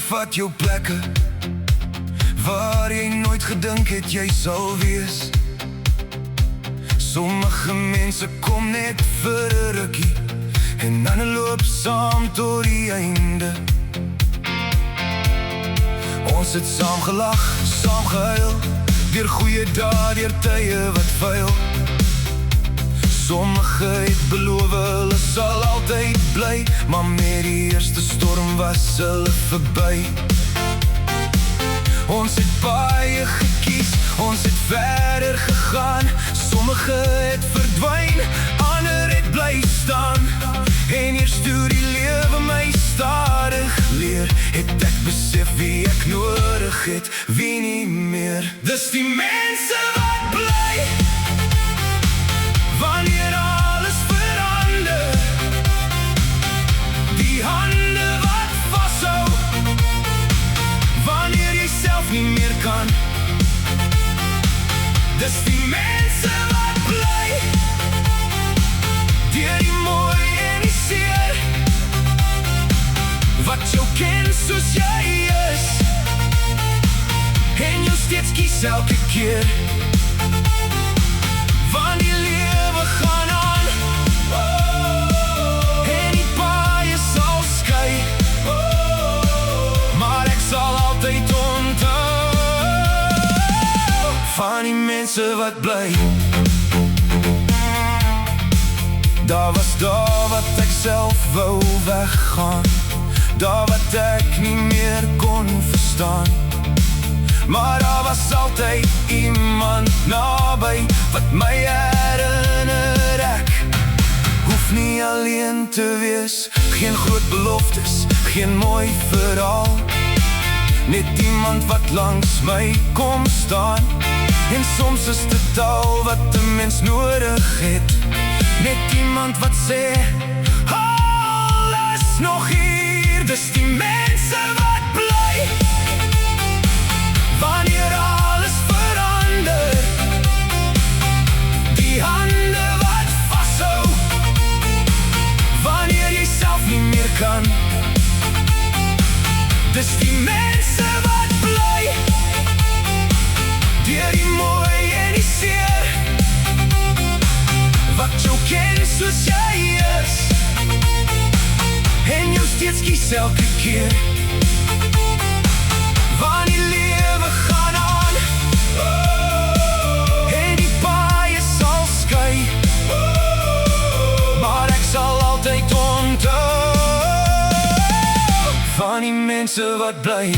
vat jou plekke waar jy nooit gedink het jy sal wees. Sommige mense kom net vir 'n rukkie en dan loop saam tot die einde. Ons het saam gelag, saam gehuil, deur goeie dae, deur tye wat vuil. Sommige het beloof hulle sal altyd bly, maar met die eerste storm was hulle verby. Ons het baie gekies, ons het verder gegaan. Sommige het verdwyn, ander het bly staan. En eers toe die lewe my stadig leer, het ek besef wie ek nodig het, wie nie meer. Dis die mense wat bly wanneer alles verander, die hande wat vashou wanneer jy self nie meer kan. Dis die mense wat bly deur die mooi en die seer, wat jou ken soos jy is en jou steeds kies elke keer. Want die lewe gaan aan en die paaie sal skei, maar ek sal altyd onthou van die mense wat bly. Daar was daar wat ek self wou weggaan, daar wat ek nie meer kon verstaan, maar daar was altyd iemand naby wat my herinner ek hoef nie alleen te wees. Geen groot beloftes, geen mooi verhaal, net iemand wat langs my kom staan. En soms is dit al wat 'n mens nodig het, net iemand wat sê alles nog hier. Dis die mense wat bly wanneer alles verander, die hande wat vashou wanneer jy self nie meer kan. Dis die mense wat bly deur die mooi en die seer, wat jou ken soos jy is en jou steeds kies elke keer. Want die lewe gaan aan en die paaie sal skei, maar ek sal altyd onthou van die mense wat bly.